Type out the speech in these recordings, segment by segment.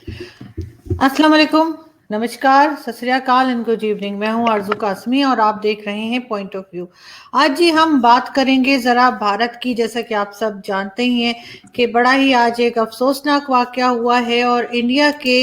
अस्सलाम वालेकुम, नमस्कार, सत श्री अकाल एंड गुड इवनिंग। मैं हूं आरजू कासमी और आप देख रहे हैं पॉइंट ऑफ व्यू। आज जी हम बात करेंगे ज़रा भारत की। जैसा कि आप सब जानते ही हैं कि बड़ा ही आज एक अफसोसनाक वाकया हुआ है और इंडिया के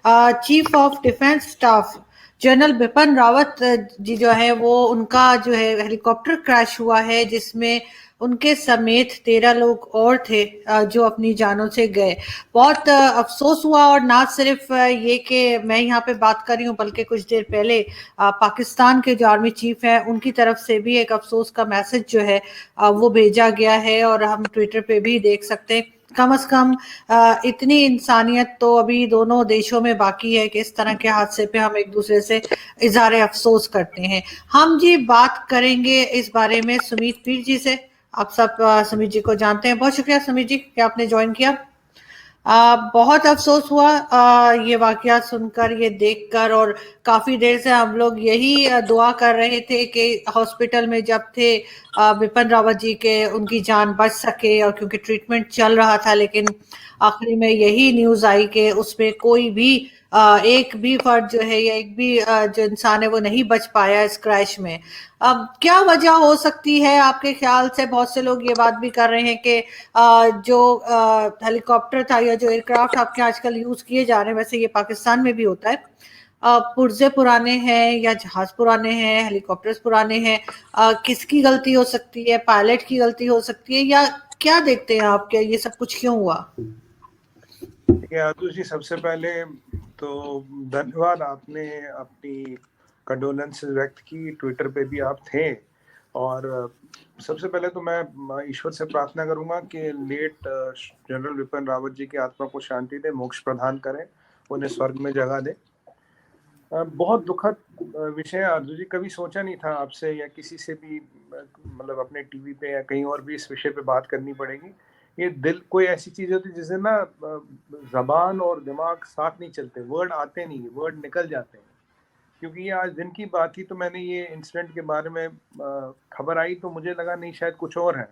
chief of defence staff general Bipin Rawat ji जो है वो उनका जो है हेलीकॉप्टर क्रैश हुआ है, जिसमें उनके समेत 13 लोग और थे जो अपनी जानों से गए। बहुत अफसोस हुआ। और ना सिर्फ ये कि मैं यहाँ पे बात कर रही हूँ, बल्कि कुछ देर पहले पाकिस्तान के जो आर्मी चीफ हैं उनकी तरफ से भी एक अफसोस का मैसेज जो है वो भेजा गया है और हम ट्विटर पे भी देख सकते हैं। कम से कम इतनी इंसानियत तो अभी दोनों देशों में बाकी है कि इस तरह के हादसे पे हम एक दूसरे से इजहार अफसोस करते हैं। हम जी बात करेंगे इस बारे में सुमीत पीर जी से। आप सब सुमीत जी को जानते हैं। बहुत शुक्रिया सुमीत जी कि आपने ज्वाइन किया। बहुत अफसोस हुआ ये वाकया सुनकर, ये देखकर। और काफी देर से हम लोग यही दुआ कर रहे थे कि हॉस्पिटल में जब थे बिपिन रावत जी के उनकी जान बच सके, और क्योंकि ट्रीटमेंट चल रहा था। लेकिन आखिरी में यही न्यूज आई कि उसमें कोई भी एक भी फर्द जो है या एक भी जो इंसान है वो नहीं बच पाया इस क्रैश में। अब क्या वजह हो सकती है आपके ख्याल से? बहुत से लोग ये बात भी कर रहे हैं कि जो हेलीकॉप्टर था या जो एयरक्राफ्ट आपके आजकल यूज किए जा रहे हैं, वैसे ये पाकिस्तान में भी होता है, पुर्जे पुराने हैं या जहाज पुराने हैं, हेलीकॉप्टर्स पुराने हैं। किसकी गलती हो सकती है? पायलट की गलती हो सकती है, या क्या देखते हैं आप, क्या ये सब कुछ क्यों हुआ? ठीक है आतुष जी, सबसे पहले तो धन्यवाद, आपने अपनी कंडोलेंसेस व्यक्त की, ट्विटर पे भी आप थे। और सबसे पहले तो मैं ईश्वर से प्रार्थना करूंगा कि लेट जनरल बिपिन रावत जी की आत्मा को शांति दे, मोक्ष प्रदान करें, उन्हें स्वर्ग में जगह दे। बहुत दुखद विषय है आरजू जी, कभी सोचा नहीं था आपसे या किसी से भी मतलब अपने टीवी पे या कहीं और भी इस विषय पे बात करनी पड़ेगी। ये दिल कोई ऐसी चीज होती है जिसे ना जबान और दिमाग साथ नहीं चलते, वर्ड आते नहीं, वर्ड निकल जाते हैं। क्योंकि ये आज दिन की बात थी, तो मैंने ये इंसिडेंट के बारे में खबर आई तो मुझे लगा नहीं शायद कुछ और है,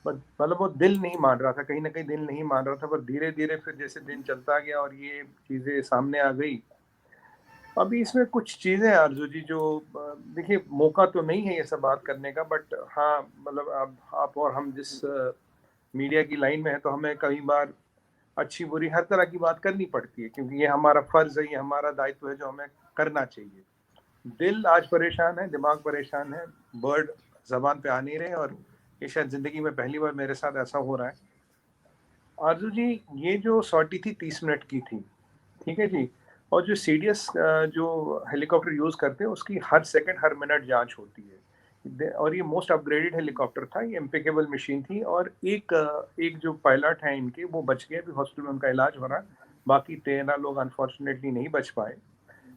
बट मतलब वो दिल नहीं मान रहा था, कहीं ना कहीं दिल नहीं मान रहा था। पर धीरे धीरे फिर जैसे दिन चलता गया और ये चीजें सामने आ गई, अभी इसमें कुछ चीजें आरजू जी जो देखिए, मौका तो नहीं है ये सब बात करने का, बट हाँ मतलब आप और हम जिस मीडिया की लाइन में है, तो हमें कई बार अच्छी बुरी हर तरह की बात करनी पड़ती है, क्योंकि ये हमारा फर्ज है, ये हमारा दायित्व है जो हमें करना चाहिए। दिल आज परेशान है, दिमाग परेशान है, वर्ड जबान पे आ नहीं रहे, और ये शायद जिंदगी में पहली बार मेरे साथ ऐसा हो रहा है। आरजू जी, ये जो सॉटी थी 30 मिनट की थी, ठीक है जी। और जो सीडीएस जो हेलीकॉप्टर यूज करते हैं उसकी हर सेकंड हर मिनट जांच होती है, और ये मोस्ट अपग्रेडेड हेलीकॉप्टर था, ये इम्पेकेबल मशीन थी। और एक जो पायलट है इनके, वो बच गए, अभी हॉस्पिटल में उनका इलाज हो रहा है। बाकी 13 लोग अनफॉर्चुनेटली नहीं बच पाए।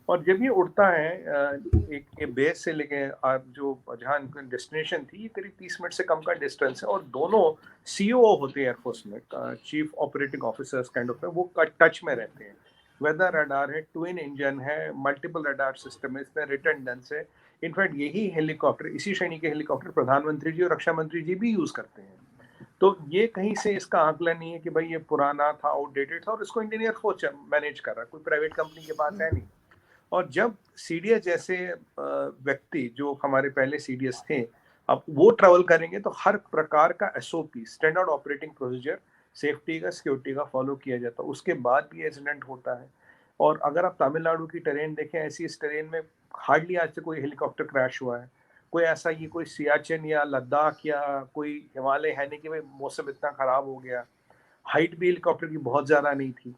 और जब ये उड़ता है एक ये बेस से लेके जो जहाँ डेस्टिनेशन थी, ये करीब 30 मिनट से कम का डिस्टेंस है, और दोनों सीओ होते हैं एयरफोर्स में, chief operating officers kind of है, वो टच में रहते हैं। वेदर रडार है, ट्विन इंजन है, मल्टीपल रडार सिस्टम है, इसमें रिटर्डेंस है। इनफैक्ट यही हेलीकॉप्टर, इसी श्रेणी के हेलीकॉप्टर प्रधानमंत्री जी और रक्षा मंत्री जी भी यूज करते हैं। तो ये कहीं से इसका आंकलन नहीं है कि भाई ये पुराना था, आउटडेटेड था, और इसको इंडियन एयरफोर्स मैनेज कर रहा है, कोई प्राइवेट कंपनी के पास है नहीं। और जब सीडीएस जैसे व्यक्ति जो हमारे पहले सीडीएस थे, अब वो ट्रेवल करेंगे, तो हर प्रकार का SOP, standard operating procedure, safety का, सिक्योरिटी का फॉलो किया जाता है, उसके बाद भी एक्सीडेंट होता है। और अगर आप तमिलनाडु की ट्रेन देखें, ऐसी इस ट्रेन में हार्डली आज से कोई हेलीकॉप्टर क्रैश हुआ है। कोई ऐसा, ये कोई सियाचिन या लद्दाख या कोई हिमालय है नहीं कि भाई मौसम इतना खराब हो गया। हाइट भी हेलीकॉप्टर की बहुत ज़्यादा नहीं थी।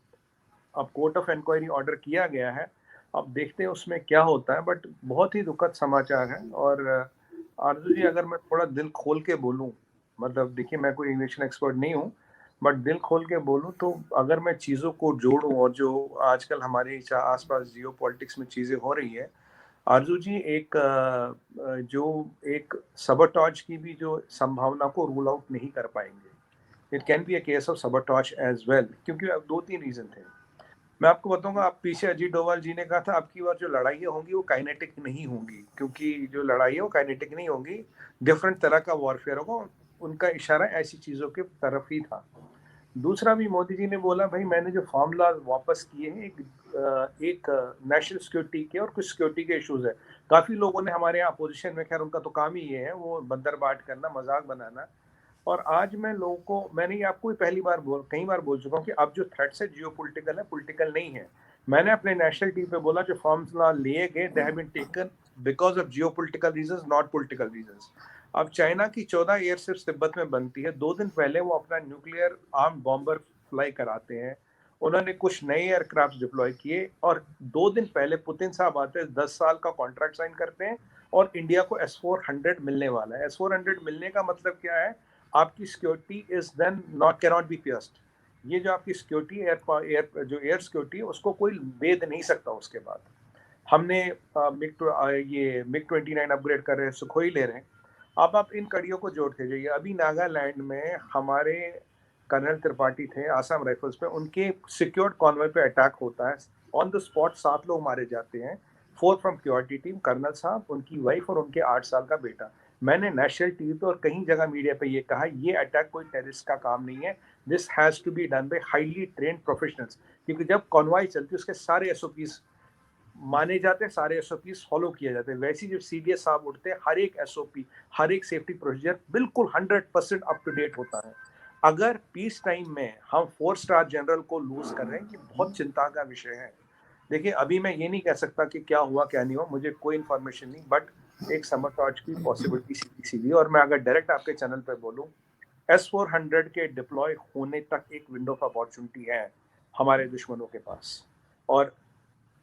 अब कोर्ट ऑफ इंक्वायरी ऑर्डर किया गया है, अब देखते हैं उसमें क्या होता है, बट बहुत ही दुखद समाचार है। और आरजू जी, अगर मैं थोड़ा दिल खोल के बोलूं, मतलब देखिए, मैं कोई एविएशन एक्सपर्ट नहीं हूं, बट दिल खोल के बोलूं तो अगर मैं चीज़ों को जोड़ूं, और जो आजकल हमारे आसपास जियो पॉलिटिक्स में चीज़ें हो रही है आरजू जी, जो एक सबोटॉज की भी जो संभावना को रूल आउट नहीं कर पाएंगे। It can be a case of sabotage as well, क्योंकि अब दो तीन रीजन थे। मैं आपको बताऊंगा, आप पीछे अजीत डोभाल जी ने कहा था आपकी बार जो लड़ाइयाँ होंगी वो काइनेटिक नहीं होंगी, क्योंकि जो लड़ाई है वो काइनेटिक नहीं होंगी, डिफरेंट तरह का वॉरफेयर होगा। उनका इशारा ऐसी चीजों के तरफ ही था। दूसरा भी मोदी जी ने बोला भाई मैंने जो फार्मूला वापस किए हैं एक नेशनल सिक्योरिटी के और कुछ सिक्योरिटी के इश्यूज है। काफी लोगों ने हमारे यहाँ अपोजिशन में, खैर उनका तो काम ही ये है, वो बंदर बाट करना, मजाक बनाना। और आज मैं लोगों को, मैंने ये आपको कई बार बोल चुका हूँ कि अब जो थ्रेट्स है जियोपॉलिटिकल है, पॉलिटिकल नहीं है। मैंने अपने नेशनल टीवी पे बोला जो फॉर्म्स लिए गए they have been taken because of geopolitical reasons, not political reasons. अब चाइना की 14 एयरशिप्स तिब्बत में बनती है, 2 दिन पहले वो अपना न्यूक्लियर आर्म बॉम्बर फ्लाई कराते हैं, उन्होंने कुछ नए एयरक्राफ्ट डिप्लॉय किए, और 2 दिन पहले पुतिन साहब आते हैं, 10 साल का कॉन्ट्रैक्ट साइन करते हैं, और इंडिया को S-400 मिलने वाला है। S-400 मिलने का मतलब क्या है? आपकी security is then not cannot be pierced. ये जो आपकी सिक्योरिटी एयर सिक्योरिटी है उसको कोई भेद नहीं सकता। उसके बाद हमने ये MiG-29 अपग्रेड कर रहे हैं, सुखोई ले रहे हैं। अब आप इन कड़ियों को जोड़ते जाइए। अभी नागालैंड में हमारे कर्नल त्रिपाठी थे आसाम राइफल्स पे, उनके सिक्योर्ड कॉन्वॉय पे अटैक होता है, ऑन द स्पॉट 7 लोग मारे जाते हैं, 4 फ्रॉम क्यूआरटी टीम, कर्नल साहब, उनकी वाइफ और उनके 8 साल का बेटा। मैंने नेशनल टीवी पे और कहीं जगह मीडिया पे ये कहा, ये अटैक कोई टेररिस्ट का काम नहीं है, this has to be done by highly trained professionals. क्योंकि जब कॉन्वॉय चलती है उसके सारे एसओपीज माने जाते हैं, सारे एसओपीज फॉलो किए जाते हैं। वैसे जब सीडीएस साहब उठते हैं, हर एक एसओपी, हर एक सेफ्टी प्रोसीजर बिल्कुल 100% अप टू डेट होता है। अगर पीस टाइम में हम 4 स्टार जनरल को लूज कर रहे हैं, ये बहुत चिंता का विषय है। देखिए अभी मैं ये नहीं कह सकता कि क्या हुआ क्या नहीं हुआ, मुझे कोई इन्फॉर्मेशन नहीं, बट एक समरटॉर्च की पॉसिबिलिटी सीधी। और मैं अगर डायरेक्ट आपके चैनल पर बोलूं, S-400 के डिप्लॉय होने तक एक विंडो ऑफ अपॉर्चुनिटी है हमारे दुश्मनों के पास। और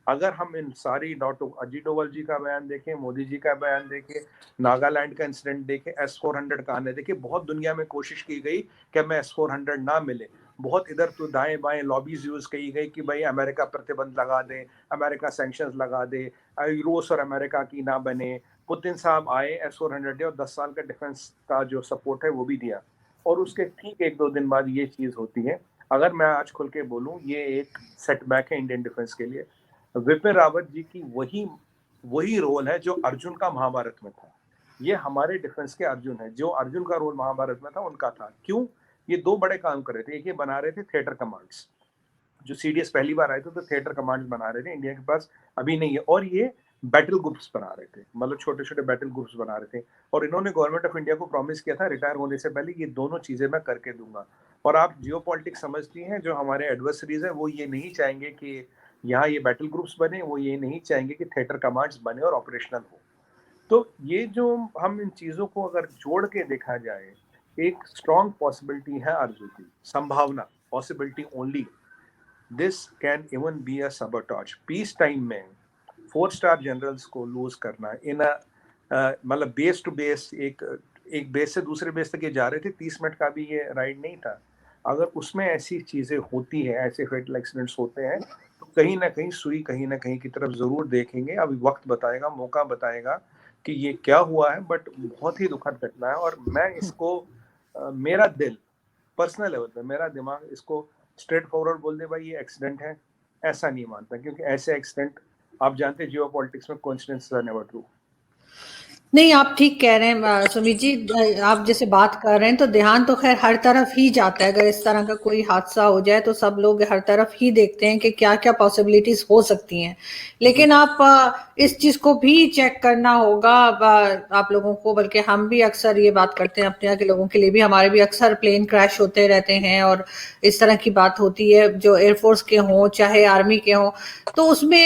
अगर हम इन सारी अजीत डोभाल जी का बयान देखें, मोदी जी का बयान देखें, नागालैंड का इंसिडेंट देखें, S-400 का आने देखें, बहुत दुनिया में कोशिश की गई कि हमें S-400 ना मिले। बहुत इधर तो दाएं बाएं लॉबीज यूज की गई कि भाई अमेरिका प्रतिबंध लगा दे, अमेरिका सैंक्शंस लगा दे, रूस और अमेरिका की ना बने। पुतिन साहब आए, S-400 और 10 साल का डिफेंस का जो सपोर्ट है वो भी दिया, और उसके ठीक 1-2 दिन बाद ये चीज होती है। अगर मैं आज खुल के बोलूं, ये एक सेटबैक है इंडियन डिफेंस के लिए। विपिन रावत जी की वही रोल है जो अर्जुन का महाभारत में था। ये हमारे डिफेंस के अर्जुन है, जो अर्जुन का रोल महाभारत में था उनका था। क्यों? ये 2 बड़े काम कर रहे थे। एक ये बना रहे थे थिएटर कमांड्स, जो सीडीएस पहली बार आए थे तो थिएटर कमांड्स बना रहे थे, इंडिया के पास अभी नहीं है। और ये बैटल ग्रुप्स बना रहे थे, मतलब छोटे छोटे बैटल ग्रुप्स बना रहे थे। और इन्होंने गवर्नमेंट ऑफ इंडिया को प्रॉमिस किया था रिटायर होने से पहले ये दोनों चीजें मैं करके दूंगा। और आप जियोपॉलिटिक्स समझती हैं, जो हमारे एडवर्सरीज है वो ये नहीं चाहेंगे कि यहाँ ये बैटल ग्रुप्स बने, वो ये नहीं चाहेंगे कि थिएटर कमांड्स बने और ऑपरेशनल हो। तो ये जो हम इन चीजों को अगर जोड़ के देखा जाए, एक स्ट्रॉन्ग पॉसिबिलिटी है अर्जुन की, संभावना, possibility only, this can even be a sabotage. Peace time में 4 स्टार जनरल्स को लूज करना इन मतलब बेस टू बेस, एक बेस से दूसरे बेस तक ये जा रहे थे, 30 मिनट का भी ये राइड नहीं था। अगर उसमें ऐसी चीजें होती है, ऐसे फेटल एक्सीडेंट्स होते हैं, तो कहीं ना कहीं सुई कहीं ना कहीं की तरफ जरूर देखेंगे। अभी वक्त बताएगा, मौका बताएगा कि ये क्या हुआ है, बट बहुत ही दुखद घटना है। और मैं इसको मेरा दिल, पर्सनल लेवल पे मेरा दिमाग इसको स्ट्रेट फॉरवर्ड बोल दे भाई ये एक्सीडेंट है, ऐसा नहीं मानता। क्योंकि ऐसे एक्सीडेंट आप जानते हैं जियो पॉलिटिक्स में कोइंसिडेंस आर नेवर ट्रू। नहीं, आप ठीक कह रहे हैं सुमित जी। आप जैसे बात कर रहे हैं तो ध्यान तो खैर हर तरफ ही जाता है। अगर इस तरह का कोई हादसा हो जाए तो सब लोग हर तरफ ही देखते हैं कि क्या क्या पॉसिबिलिटीज हो सकती हैं। लेकिन आप इस चीज को भी चेक करना होगा आप लोगों को। बल्कि हम भी अक्सर ये बात करते हैं, अपने यहाँ के लोगों के लिए भी, हमारे भी अक्सर प्लेन क्रैश होते रहते हैं और इस तरह की बात होती है, जो एयरफोर्स के हों चाहे आर्मी के हों। तो उसमें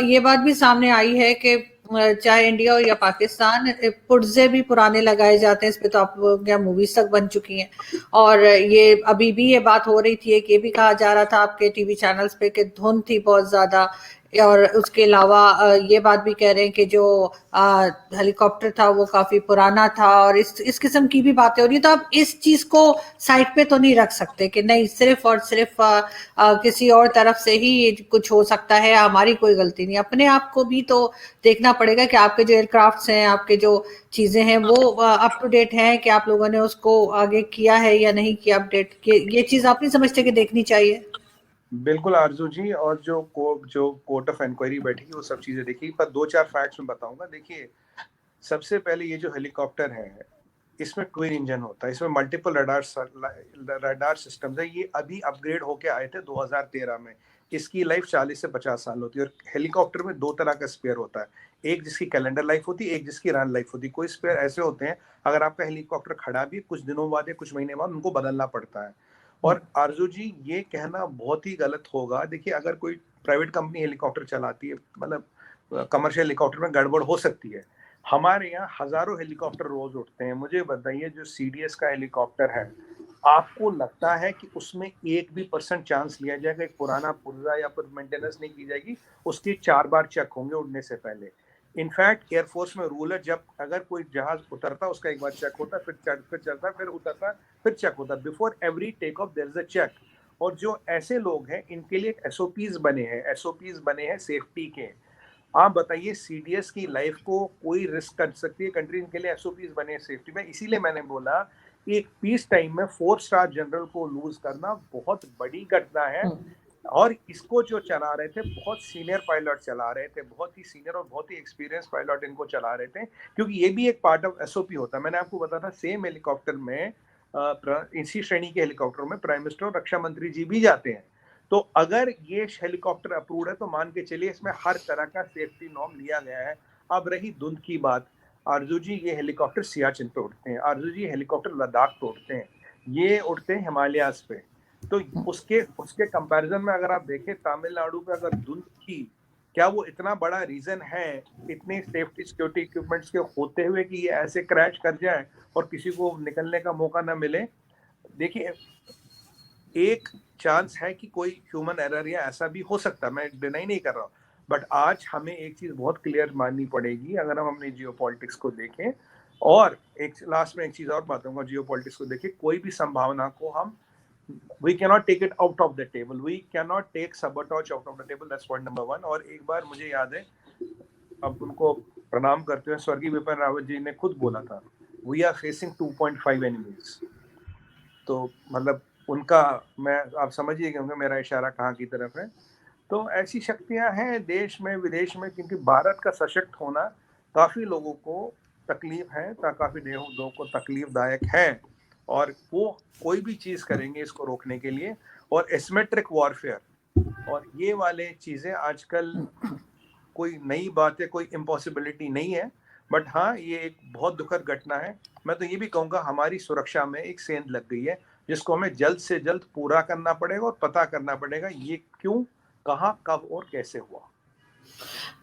ये बात भी सामने आई है कि चाहे इंडिया हो या पाकिस्तान, पुर्जे भी पुराने लगाए जाते हैं इस पे। तो आप क्या मूवीज तक बन चुकी हैं। और ये अभी भी ये बात हो रही थी कि ये भी कहा जा रहा था आपके टीवी चैनल्स पे कि धुंध थी बहुत ज्यादा। और उसके अलावा ये बात भी कह रहे हैं कि जो हेलीकॉप्टर था वो काफी पुराना था, और इस किस्म की भी बातें हो रही है। तो आप इस चीज को साइड पे तो नहीं रख सकते कि नहीं सिर्फ और सिर्फ किसी और तरफ से ही कुछ हो सकता है, हमारी कोई गलती नहीं। अपने आप को भी तो देखना पड़ेगा कि आपके जो एयरक्राफ्ट्स हैं, आपके जो चीजें हैं वो अप टू डेट हैं, कि आप लोगों ने उसको आगे किया है या नहीं किया अपडेट। ये चीज आप नहीं समझते कि देखनी चाहिए? बिल्कुल आरजू जी, और जो कोर्ट ऑफ इंक्वायरी बैठेगी वो सब चीजें देखिए। पर 2-4 फैक्ट्स में बताऊंगा। देखिए सबसे पहले ये जो हेलीकॉप्टर है, इसमें ट्विन इंजन होता है, इसमें मल्टीपल रडार सिस्टम्स है। ये अभी अपग्रेड होके आए थे 2013 में। इसकी लाइफ 40 से 50 साल होती है। और हेलीकॉप्टर में 2 तरह का स्पेयर होता है, एक जिसकी कैलेंडर लाइफ होती है, एक जिसकी रन लाइफ होती है। कोई स्पेयर ऐसे होते हैं अगर आपका हेलीकॉप्टर खड़ा भी कुछ दिनों बाद या कुछ महीने बाद उनको बदलना पड़ता है। और आरजू जी, ये कहना बहुत ही गलत होगा। देखिए, अगर कोई प्राइवेट कंपनी हेलीकॉप्टर चलाती है, मतलब कमर्शियल हेलीकॉप्टर में गड़बड़ हो सकती है। हमारे यहाँ हजारों हेलीकॉप्टर रोज उठते हैं। मुझे बताइए, जो सीडीएस का हेलीकॉप्टर है, आपको लगता है कि उसमें 1% चांस लिया जाएगा एक पुराना पुर्जा या फिर मेंटेनेंस नहीं की जाएगी? उसकी 4 बार चेक होंगे उड़ने से पहले। इनफैक्ट एयरफोर्स में रूल है, जब अगर कोई जहाज उतरता है उसका एक बार चेक होता है, फिर चलता है, फिर उतरता है, फिर चेक होता है। Before every take off there is a check. और जो ऐसे लोग हैं, इनके लिए एसओपीज बने हैं सेफ्टी के। आप बताइए, सीडीएस की लाइफ को कोई रिस्क कर सकती है कंट्री? इनके लिए एसओपीज बने हैं सेफ्टी में। इसीलिए मैंने बोला, एक पीस टाइम में 4 स्टार जनरल को लूज करना बहुत बड़ी घटना है। और इसको जो चला रहे थे, बहुत सीनियर पायलट चला रहे थे, बहुत ही सीनियर और बहुत ही एक्सपीरियंस पायलट इनको चला रहे थे, क्योंकि ये भी एक पार्ट ऑफ एसओपी होता है। मैंने आपको बताया था, सेम हेलीकॉप्टर में, इसी श्रेणी के हेलीकॉप्टर में प्राइम मिनिस्टर और रक्षा मंत्री जी भी जाते हैं। तो अगर ये हेलीकॉप्टर अप्रूव्ड है तो मान के चलिए इसमें हर तरह का सेफ्टी नॉर्म लिया गया है। अब रही धुंध की बात, आरजू जी, ये हेलीकॉप्टर सियाचिन पे उड़ते हैं, आरजू जी हेलीकॉप्टर लद्दाख पे उड़ते हैं, ये उड़ते हैं हिमालयाज पे। तो उसके कंपैरिजन में अगर आप देखें, तमिलनाडु पे अगर धुंध की, क्या वो इतना बड़ा रीजन है इतने सेफ्टी सिक्योरिटी इक्विपमेंट्स के होते हुए कि ये ऐसे क्रैश कर जाए और किसी को निकलने का मौका ना मिले? देखिए, एक चांस है कि कोई ह्यूमन एरर या ऐसा भी हो सकता है, मैं डिनाई नहीं कर रहा हूँ। बट आज हमें एक चीज बहुत क्लियर माननी पड़ेगी, अगर हम अपने जियोपॉलिटिक्स को देखें। और एक लास्ट में एक चीज और बताऊंगा, जियोपॉलिटिक्स को देखें, कोई भी संभावना को हम we cannot take it out of the table, we cannot take sabotage out of the table, that's point number 1। और एक बार मुझे याद है, अब उनको प्रणाम करते हुए स्वर्गीय बिपिन रावत जी ने खुद बोला था, we are facing 2.5 enemies। तो मतलब उनका, मैं, आप समझिए क्योंकि मेरा इशारा कहाँ की तरफ है। तो ऐसी शक्तियां हैं देश में विदेश में, क्योंकि भारत का सशक्त होना काफी लोगों को तकलीफ है, काफी लोगों को तकलीफदायक है। और वो कोई भी चीज करेंगे इसको रोकने के लिए। और एसिमेट्रिक वॉरफेयर और ये वाले चीजें आजकल कोई नई बात है, कोई इम्पॉसिबिलिटी नहीं है। बट हाँ, ये एक बहुत दुखद घटना है। मैं तो ये भी कहूँगा, हमारी सुरक्षा में एक सेंध लग गई है, जिसको हमें जल्द से जल्द पूरा करना पड़ेगा और पता करना पड़ेगा ये क्यों, कहाँ, कब और कैसे हुआ।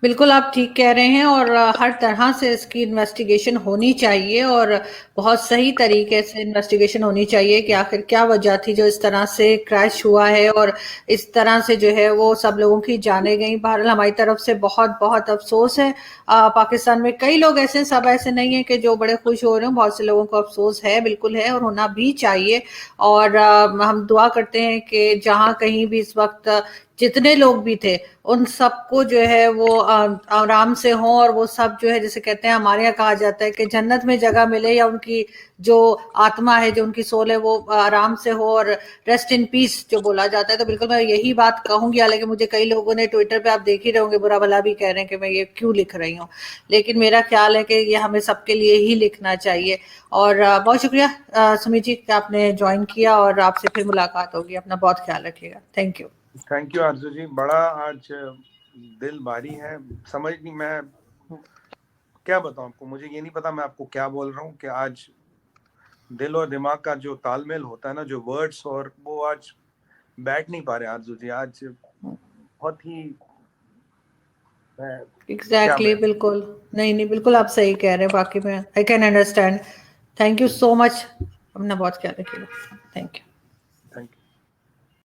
बिल्कुल, आप ठीक कह रहे हैं। और हर तरह से इसकी इन्वेस्टिगेशन होनी चाहिए और बहुत सही तरीके से इन्वेस्टिगेशन होनी चाहिए कि आखिर क्या वजह थी जो इस तरह से क्रैश हुआ है और इस तरह से जो है वो सब लोगों की जाने गई। बहरहाल हमारी तरफ से बहुत बहुत अफसोस है। पाकिस्तान में कई लोग ऐसे, सब ऐसे नहीं है कि जो बड़े खुश हो रहे हैं, बहुत से लोगों को अफसोस है, बिल्कुल है, और होना भी चाहिए। और हम दुआ करते हैं कि जहाँ कहीं भी इस वक्त जितने लोग भी थे उन सबको जो है वो आराम से हों, और वो सब जो है, जैसे कहते हैं हमारे यहाँ कहा जाता है कि जन्नत में जगह मिले, या उनकी जो आत्मा है, जो उनकी सोल है, वो आराम से हो और रेस्ट इन पीस जो बोला जाता है। तो बिल्कुल मैं यही बात कहूंगी। हालांकि मुझे कई लोगों ने ट्विटर पे, आप देख ही रहे होंगे, बुरा भला भी कह रहे हैं कि मैं ये क्यों लिख रही हूँ, लेकिन मेरा ख्याल है कि ये हमें सबके लिए ही लिखना चाहिए। और बहुत शुक्रिया सुमित जी कि आपने ज्वाइन किया, और आपसे फिर मुलाकात होगी। अपना बहुत ख्याल रखिएगा। Thank you. थैंक यू आरजू जी, बड़ा आज दिल भारी है। समझ नहीं, मैं क्या बताऊं आपको, मुझे ये नहीं पता मैं आपको क्या बोल रहा हूँ कि आज दिल और दिमाग का जो तालमेल होता है ना, जो वर्ड्स, और वो आज बैठ नहीं पा रहे आरजू जी। आज बहुत ही एग्जैक्टली, बिल्कुल, नहीं, बिल्कुल आप सही कह रहे हैं। बाकी मैं I can understand. Thank you so much. अपना बहुत ख्याल रखिएगा। Thank you.